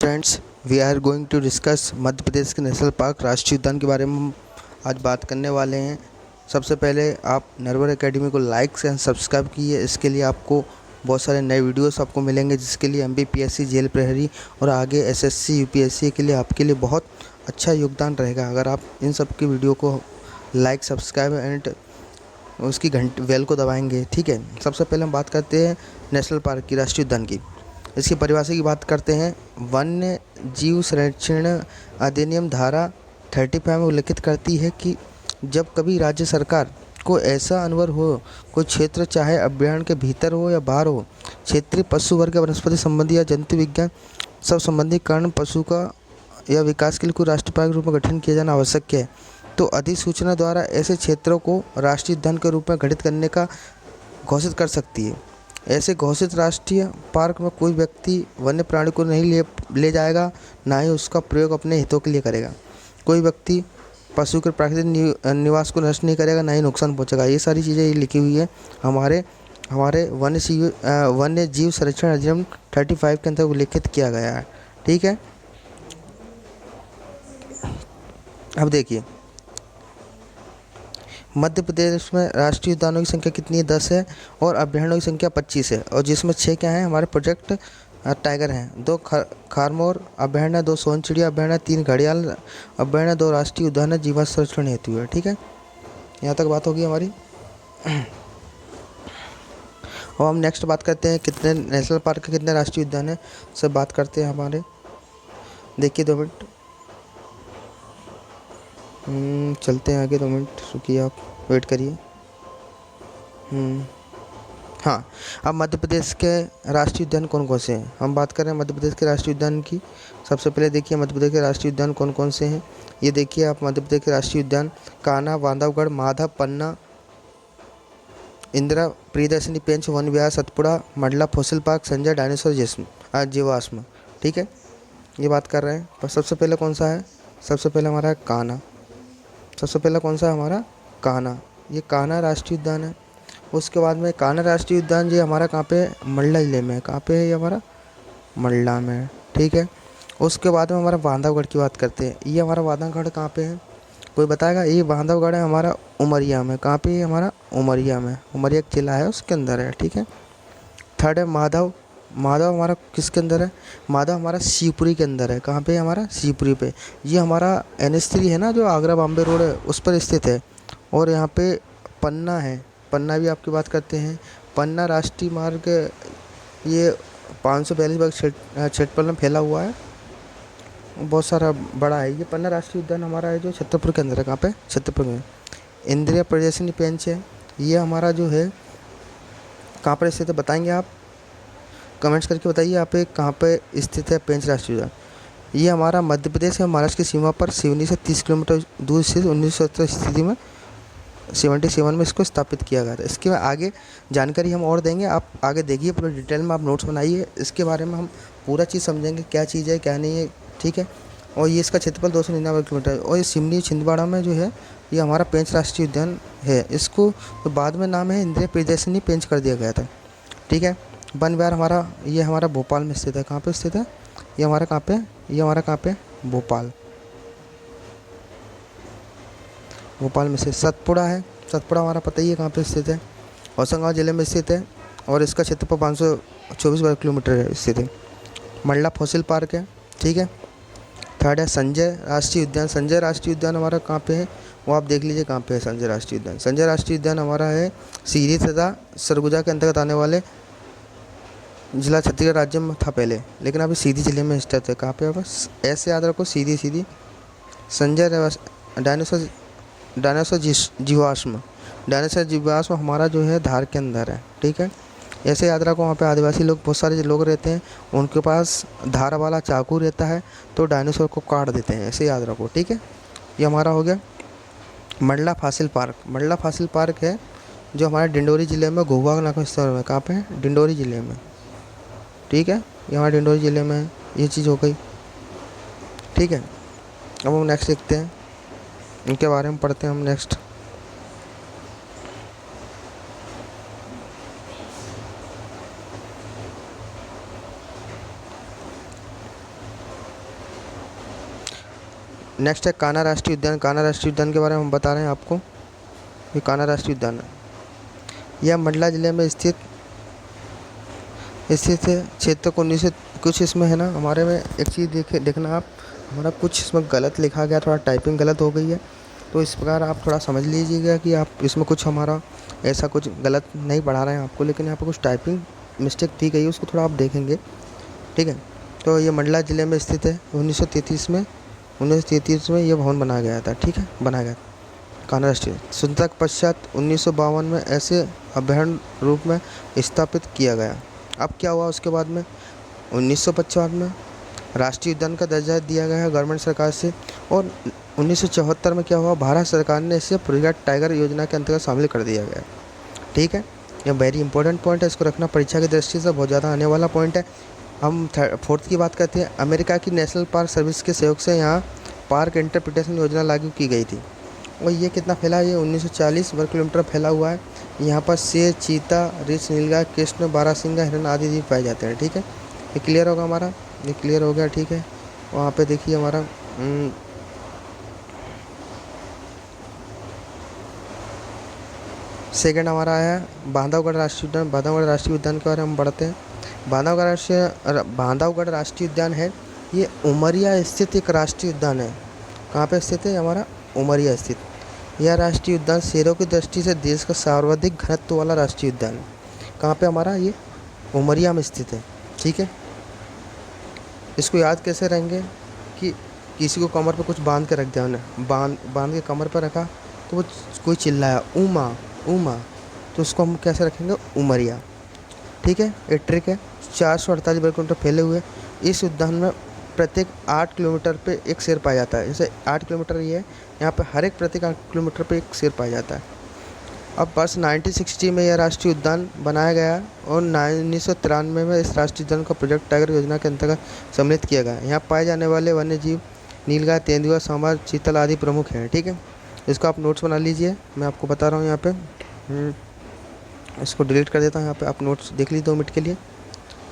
Friends, we are going to discuss Madhya Pradesh के national park राष्ट्रीय उद्यान के बारे में हम आज बात करने वाले हैं। सबसे पहले आप नरवर एकेडमी को लाइक एंड सब्सक्राइब कीजिए। इसके लिए आपको बहुत सारे नए वीडियोस आपको मिलेंगे, जिसके लिए एमपीपीएससी, जेल प्रहरी और आगे एसएससी, यूपीएससी के लिए आपके लिए बहुत अच्छा योगदान रहेगा अगर आप इन सब की वीडियो को लाइक, सब्सक्राइब एंड उसकी घंटे बेल को दबाएंगे। ठीक है, सबसे पहले हम बात करते हैं नेशनल पार्क की, राष्ट्रीय उद्यान की। इसकी परिभाषा की बात करते हैं। वन्य जीव संरक्षण अधिनियम धारा 35 में उल्लिखित करती है कि जब कभी राज्य सरकार को ऐसा अनिवार्य हो, कोई क्षेत्र चाहे अभ्यारण्य के भीतर हो या बाहर हो, क्षेत्रीय पशु वर्ग या वनस्पति संबंधी या जंतु विज्ञान सब संबंधी कारण पशु का या विकास के लिए कोई राष्ट्रीय पार्क के रूप में गठन किया जाना आवश्यक है, तो अधिसूचना द्वारा ऐसे क्षेत्रों को राष्ट्रीय उद्यान के रूप में गठित करने का घोषित कर सकती है। ऐसे घोषित राष्ट्रीय पार्क में कोई व्यक्ति वन्य प्राणी को नहीं ले जाएगा, ना ही उसका प्रयोग अपने हितों के लिए करेगा। कोई व्यक्ति पशु के प्राकृतिक निवास को नष्ट नहीं करेगा, ना ही नुकसान पहुंचेगा। ये सारी चीज़ें ये लिखी हुई है हमारे वन्य जीव संरक्षण अधिनियम 35 के अंदर उल्लिखित किया गया है। ठीक है, अब देखिए मध्य प्रदेश में राष्ट्रीय उद्यानों की संख्या कितनी है? 10 है और अभ्यारण्यों की संख्या 25 है, और जिसमें 6 क्या हैं हमारे प्रोजेक्ट टाइगर हैं, 2 खारमोर अभ्यारण्य, 2 सोन चिड़िया अभ्यारण्य, 3 घड़ियाल अभ्यारण्य, 2 राष्ट्रीय उद्यान है जीवा संरक्षण हेतु है। ठीक है, यहाँ तक बात होगी हमारी। अब हम नेक्स्ट बात करते हैं कितने नेशनल पार्क के कितने राष्ट्रीय उद्यान है, सब बात करते हैं हमारे। देखिए 2 मिनट चलते हैं आगे, 2 मिनट रुकिए, आप वेट करिए। हाँ, अब मध्य प्रदेश के राष्ट्रीय उद्यान कौन कौन से हैं, हम बात कर रहे हैं मध्य प्रदेश के राष्ट्रीय उद्यान की। सबसे पहले देखिए मध्य प्रदेश के राष्ट्रीय उद्यान कौन कौन से हैं। ये देखिए आप, मध्य प्रदेश के राष्ट्रीय उद्यान Kanha, Bandhavgarh, Madhav, Panna, Indira Priyadarshini Pench, Van Vihar, Satpura, Mandla fossil park, Sanjay dinosaur जीवाश्म। ठीक है, ये बात कर रहे हैं। पर सबसे पहले कौन सा है? सबसे पहले हमारा है कान्हा। सबसे पहला कौन सा है हमारा? कान्हा। ये कान्हा राष्ट्रीय उद्यान है। उसके बाद में कान्हा राष्ट्रीय उद्यान जी हमारा कहाँ पे? मंडला जिले में। कहाँ पे है ये हमारा? मंडला में। ठीक है, उसके बाद में हमारा बांधवगढ़ की बात करते हैं। ये हमारा बांधवगढ़ कहाँ पे है? कोई बताएगा? ये बांधवगढ़ है हमारा उमरिया में। कहाँ पे है हमारा? उमरिया में। उमरिया एक जिला है, उसके अंदर है। ठीक है, थर्ड है माधव। माधव हमारा किसके अंदर है? माधव हमारा शिवपुरी के अंदर है। कहाँ पे है हमारा? शिवपुरी पे। ये हमारा NH3 है ना, जो आगरा बॉम्बे रोड है, उस पर स्थित है। और यहाँ पे पन्ना है, पन्ना भी आपकी बात करते हैं। पन्ना राष्ट्रीय मार्ग ये 542 वर्ग क्षेत्रफल में फैला हुआ है, बहुत सारा बड़ा है। ये पन्ना राष्ट्रीय उद्यान हमारा है जो छतरपुर के अंदर है। कहाँ पे? छतरपुर में। इंदिरा प्रियदर्शनी पेंच है, ये हमारा जो है कहाँ पर स्थित है बताएंगे आप? कमेंट्स करके बताइए आप कहाँ पे स्थित है पेंच राष्ट्रीय उद्यान। ये हमारा मध्य प्रदेश और महाराष्ट्र की सीमा पर सिवनी से 30 किलोमीटर दूर स्थित 1970 स्थिति में 77 में इसको स्थापित किया गया था। इसके आगे जानकारी हम और देंगे, आप आगे देखिए पूरा डिटेल में, आप नोट्स बनाइए। इसके बारे में हम पूरा चीज़ समझेंगे, क्या चीज़ है क्या नहीं है। ठीक है, और ये इसका क्षेत्रफल 299 किलोमीटर है। और ये सिवनी छिंदवाड़ा में जो है ये हमारा पेंच राष्ट्रीय उद्यान है। इसको तो बाद में नाम है इंदिरा प्रियदर्शनी पेंच कर दिया गया था। ठीक है, वन विहार हमारा ये हमारा भोपाल में स्थित है। कहाँ पे स्थित है ये हमारा? कहाँ पे? ये हमारा कहाँ पे? भोपाल। भोपाल में से सतपुड़ा है। सतपुड़ा हमारा पता ही है कहाँ पे स्थित है, होशंगाबाद जिले में स्थित है, और इसका क्षेत्रफल 524 वर्ग किलोमीटर है स्थित है। मंडला फॉसिल पार्क है। ठीक है, थर्ड है संजय राष्ट्रीय उद्यान। संजय राष्ट्रीय उद्यान हमारा कहाँ पे है, वो आप देख लीजिए कहाँ पे है संजय राष्ट्रीय उद्यान। संजय राष्ट्रीय उद्यान हमारा है सीधी तथा सरगुजा के अंतर्गत आने वाले जिला छत्तीसगढ़ राज्य में था पहले, लेकिन अभी सीधी जिले में स्थित है। कहाँ पे? बस ऐसे याद रखो, सीधी सीधी। संजय डायनासोर जीवाश्म। डायनासोर जीवाश्म हमारा जो है धार के अंदर है। ठीक है, ऐसे याद रखो, वहाँ पे आदिवासी लोग, बहुत सारे लोग रहते हैं, उनके पास धार वाला चाकू रहता है, तो डायनासोर को काट देते हैं, ऐसे याद रखो। ठीक है, ये हमारा हो गया Mandla fossil park. Mandla fossil park है जो हमारे डिंडोरी जिले में घोघा नाको स्तर में। कहाँ पे है? डिंडोरी जिले में। ठीक है, ये हमारे डिंडोरी जिले में है। ये चीज़ हो गई। ठीक है, अब हम नेक्स्ट देखते हैं, इनके बारे में पढ़ते हैं हम नेक्स्ट। नेक्स्ट है कान्हा राष्ट्रीय उद्यान। कान्हा राष्ट्रीय उद्यान के बारे में हम बता रहे हैं आपको। ये कान्हा राष्ट्रीय उद्यान है, यह मंडला जिले में स्थित है। क्षेत्र को 19 कुछ इसमें है ना, हमारे में एक चीज़ देखना आप, हमारा कुछ इसमें गलत लिखा गया, थोड़ा टाइपिंग गलत हो गई है, तो इस प्रकार आप थोड़ा समझ लीजिएगा कि आप इसमें कुछ हमारा ऐसा कुछ गलत नहीं पढ़ा रहे हैं आपको, लेकिन यहाँ पर कुछ टाइपिंग मिस्टेक दी गई है, उसको थोड़ा आप देखेंगे, ठीक है। तो ये मंडला जिले में स्थित है। 1933 में ये भवन बनाया गया था, ठीक है, बनाया गया कान्हा राष्ट्रीय। स्वतंत्रता के पश्चात 1952 में ऐसे अभयारण्य रूप में स्थापित किया गया। अब क्या हुआ उसके बाद में 1955 में राष्ट्रीय उद्यान का दर्जा दिया गया है गवर्नमेंट सरकार से, और 1974 में क्या हुआ, भारत सरकार ने इसे प्रोजेक्ट टाइगर योजना के अंतर्गत शामिल कर दिया गया, ठीक है। यह वेरी इंपॉर्टेंट पॉइंट है, इसको रखना परीक्षा की दृष्टि से बहुत ज़्यादा आने वाला पॉइंट है। हम फोर्थ की बात करते हैं। अमेरिका की नेशनल पार्क सर्विस के सहयोग से यहाँ पार्क इंटरप्रिटेशन योजना लागू की गई थी, और ये कितना फैला है, ये 1940 वर्ग किलोमीटर फैला हुआ है। यहाँ पर शेर, चीता, रीछ, नीलगाय, कृष्ण, बारहसिंगा, हिरन आदि जीव पाए जाते हैं, ठीक है। ये क्लियर होगा हमारा, ये क्लियर हो गया, ठीक है। वहाँ पे देखिए हमारा सेकंड हमारा है बांधवगढ़ राष्ट्रीय उद्यान। बांधवगढ़ राष्ट्रीय उद्यान के बारे में हम पढ़ते हैं। बांधवगढ़ राष्ट्रीय उद्यान है, ये उमरिया स्थित एक राष्ट्रीय उद्यान है। कहाँ पे स्थित है हमारा, उमरिया स्थित। यह राष्ट्रीय उद्यान शेरों की दृष्टि से देश का सर्वाधिक घनत्व वाला राष्ट्रीय उद्यान है। कहाँ पे हमारा, ये उमरिया में स्थित है, ठीक है। इसको याद कैसे रहेंगे कि किसी को कमर पे कुछ बांध के रख दिया उन्हें, बांध के कमर पर रखा, तो वो कोई चिल्लाया उमा उमा, तो उसको हम कैसे रखेंगे, उमरिया, ठीक है। एक ट्रिक है। 448 वर्ग किलोमीटर फैले हुए इस उद्यान में प्रत्येक 8 किलोमीटर पे एक शेर पाया जाता है। जैसे 8 किलोमीटर ये है, यहाँ पे हर एक प्रत्येक 8 किलोमीटर पे एक शेर पाया जाता है। अब वर्ष 1960 में यह राष्ट्रीय उद्यान बनाया गया, और 1993 में इस राष्ट्रीय उद्यान का प्रोजेक्ट टाइगर योजना के अंतर्गत सम्मिलित किया गया। यहाँ पाए जाने वाले वन्य जीव नीलगाय, तेंदुआ, सांभर, चीतल आदि प्रमुख हैं, ठीक है। इसको आप नोट्स बना लीजिए, मैं आपको बता रहा हूँ यहाँ पे। इसको डिलीट कर देता हूँ, यहाँ पे आप नोट्स देख लीजिए 2 मिनट के लिए,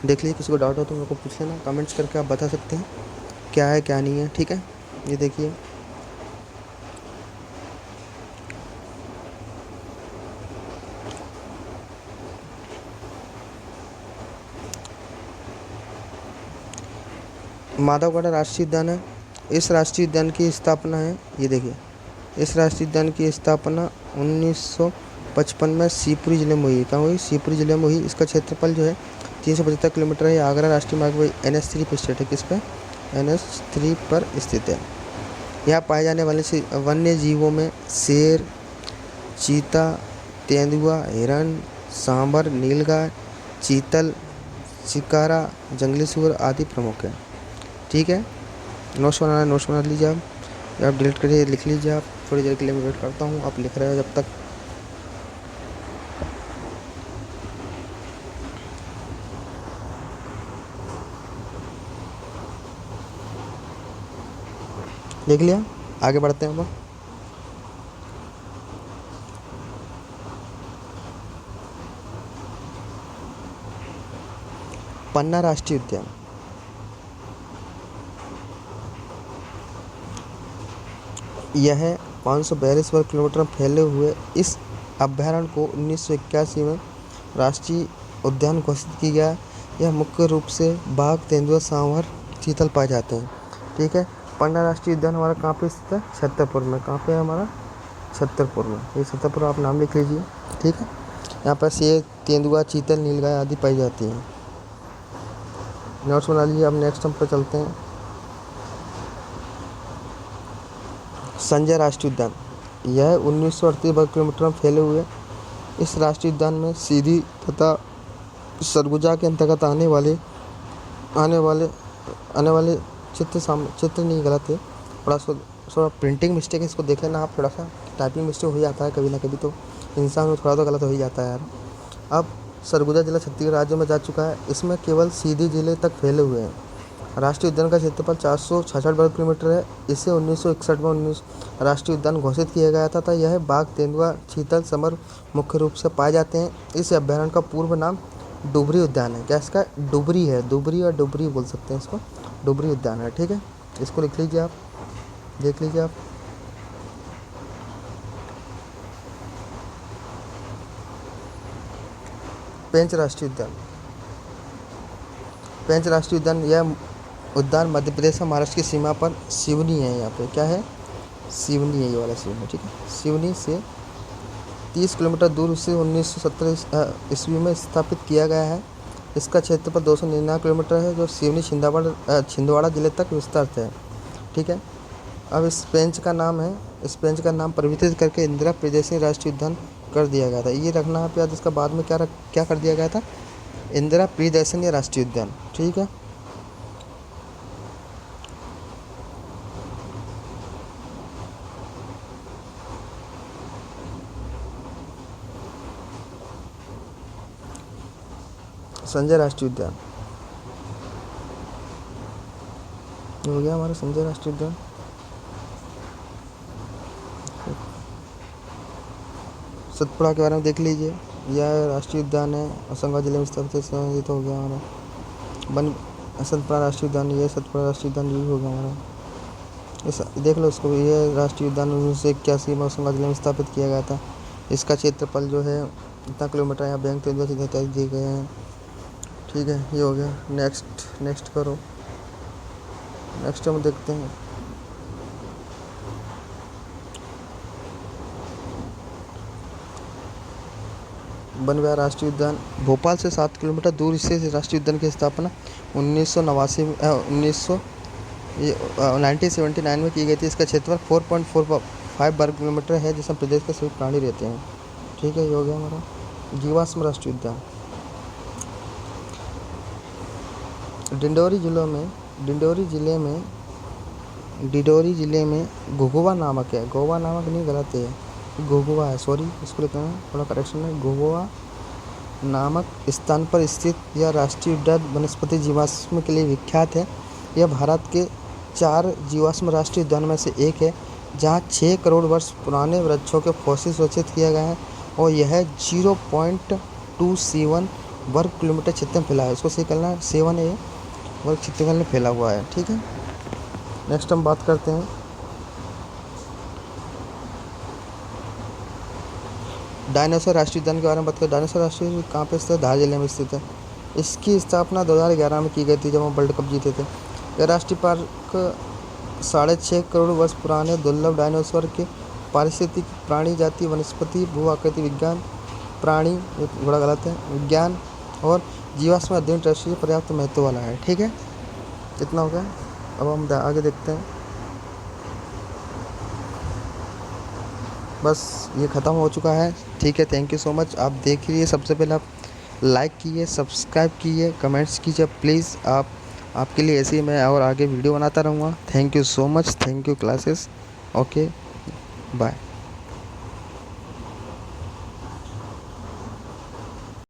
देख लीजिए। किसी को डाउट हो तो मेरे को पूछ लेना, कमेंट्स करके आप बता सकते हैं क्या है क्या नहीं है, ठीक है। ये देखिए माधवगढ़ राष्ट्रीय उद्यान है। इस राष्ट्रीय उद्यान की स्थापना है, ये देखिए, इस राष्ट्रीय उद्यान की स्थापना 1955 में शिवपुरी जिले में हुई। कहाँ हुई, शिवपुरी जिले में हुई। इसका क्षेत्रफल जो है 375 किलोमीटर है। आगरा राष्ट्रीय मार्ग पर NH 3 पर स्थित है। किस पे, NH 3 पर स्थित है। यहाँ पाए जाने वाले वन्य जीवों में शेर, चीता, तेंदुआ, हिरन, सांभर, नीलगाय, चीतल, शिकारा, जंगली सूअर आदि प्रमुख हैं, ठीक है। नोट्स बना लीजिए आप डिलीट करिए, लिख लीजिए आप। थोड़ी देर के लिए मैं वेट करता हूँ, आप लिख रहे हो जब तक। लिख लिया, आगे बढ़ते हैं हम। पन्ना राष्ट्रीय उद्यान, यह 542 वर्ग किलोमीटर में फैले हुए इस अभयारण्य को 1981 में राष्ट्रीय उद्यान घोषित किया गया। यह मुख्य रूप से बाघ, तेंदुआ, सांभर, चीतल पाए जाते हैं, ठीक है। पन्ना राष्ट्रीय उद्यान हमारा कहाँ पे स्थित है, छतरपुर में। कहाँ पे है हमारा, छतरपुर में। ये छतरपुर आप नाम लिख लीजिए, ठीक है। यहाँ पर शेर, तेंदुआ, चीतल, नीलगाय आदि पाई जाती हैं। नोट्स बना लीजिए। अब नेक्स्ट हम पर चलते हैं। संजय राष्ट्रीय उद्यान, यह 1938 वर्ग किलोमीटर में फैले हुए इस राष्ट्रीय उद्यान में सीधी तथा सरगुजा के अंतर्गत आने वाले चित्र नहीं, गलत है, थोड़ा प्रिंटिंग मिस्टेक है, इसको देख लेना आप। थोड़ा सा टाइपिंग मिस्टेक हो जाता है कभी ना कभी, तो इंसान में थोड़ा तो गलत हो ही जाता है यार। अब सरगुजा जिला छत्तीसगढ़ राज्य में जा चुका है। इसमें केवल सीधी जिले तक फैले हुए हैं। राष्ट्रीय उद्यान का क्षेत्रफल 466 वर्ग किलोमीटर है। इसे 1961 में राष्ट्रीय उद्यान घोषित किया गया था। यह बाघ, तेंदुआ, चीतल, समर मुख्य रूप से पाए जाते हैं। इस अभयारण्य का पूर्व नाम डुबरी उद्यान है। क्या इसका, डुबरी है, डुबरी और डुबरी बोल सकते हैं इसको, डुबरी उद्यान है, ठीक है। इसको लिख लीजिए आप। देख लीजिए आप। पेंच राष्ट्रीय उद्यान, पेंच राष्ट्रीय उद्यान, यह उद्यान मध्य प्रदेश और महाराष्ट्र की सीमा पर सिवनी है। यहाँ पे क्या है, सिवनी है, ये वाला सिवनी, ठीक है। सिवनी से 30 किलोमीटर दूर से 1970 ईस्वी में स्थापित किया गया है। इसका क्षेत्रफल 299 किलोमीटर है, जो सिवनी छिंदवाड़ा जिले तक विस्तृत है, ठीक है। अब इस पेंच का नाम परिवर्तित करके इंदिरा प्रियदर्शनी राष्ट्रीय उद्यान कर दिया गया था। ये रखना आप याद, इसका बाद में क्या कर दिया गया था, इंदिरा प्रियदर्शनी राष्ट्रीय उद्यान, ठीक है। संजय राष्ट्रीय उद्यान, ये हो गया हमारा संजय राष्ट्रीय उद्यान। सतपुड़ा के बारे में देख लीजिए, यह राष्ट्रीय उद्यान है, होशंगाबाद जिले में स्थित है। ये तो हो गया हमारा सतपुड़ा राष्ट्रीय उद्यान, ये सतपुड़ा राष्ट्रीय उद्यान भी हो गया हमारा। इस देख लो इसको, ये राष्ट्रीय उद्यान 1981 में होशंगाबाद जिले में स्थापित किया गया था। इसका क्षेत्रफल जो है इतना किलोमीटर, यहाँ बैंक दिए गए हैं, ठीक है। ये हो गया। नेक्स्ट करो, नेक्स्ट हम देखते हैं। वन विहार राष्ट्रीय उद्यान, भोपाल से 7 किलोमीटर दूर से राष्ट्रीय उद्यान की स्थापना 1979 में की गई थी। इसका क्षेत्रफल 4.45 वर्ग किलोमीटर है, जिसमें प्रदेश के सभी प्राणी रहते हैं, ठीक है। ये हो गया हमारा जीवाश्म राष्ट्रीय उद्यान। डिंडोरी जिले में घुघुआ नामक है, गोवा नामक नहीं, गलत है, घुघुआ है, सॉरी, इसको लिखना है, थोड़ा करेक्शन है। घुघुआ नामक स्थान पर स्थित यह राष्ट्रीय उद्यान वनस्पति जीवाश्म के लिए विख्यात है। यह भारत के 4 जीवाश्म राष्ट्रीय उद्यान में से एक है, जहां 6 करोड़ वर्ष पुराने वृक्षों के फॉसिल सुरक्षित किया गया है, और यह 0.271 वर्ग किलोमीटर क्षेत्र में फैला है। इसको सही करना है, 7 है वर्ग क्षेत्रफल में फैला हुआ है, ठीक है। नेक्स्ट हम बात करते हैं डायनासोर राष्ट्रीय उद्यान के बारे में। बात करें डायनासोर राष्ट्रीय उद्यान कहाँ पे स्थित है, धार जिले में स्थित है। इसकी स्थापना 2011 में की गई थी, जब हम वर्ल्ड कप जीते थे। यह राष्ट्रीय पार्क 6.5 करोड़ वर्ष पुराने दुर्लभ डायनासोर के पारिस्थितिक प्राणी जाति, वनस्पति, भू आकृति विज्ञान, प्राणी, बड़ा गलत है, विज्ञान और जीवाश्म अध्ययन राष्ट्रीय पर्याप्त महत्व वाला है, ठीक है। इतना हो गया। अब हम आगे देखते हैं। बस ये ख़त्म हो चुका है, ठीक है। Thank you so much. आप देखिए, सबसे पहले आप लाइक कीजिए, सब्सक्राइब कीजिए, कमेंट्स कीजिए प्लीज़। आपके लिए ऐसे ही मैं और आगे वीडियो बनाता रहूँगा। Thank you so much, thank you classes, okay, bye.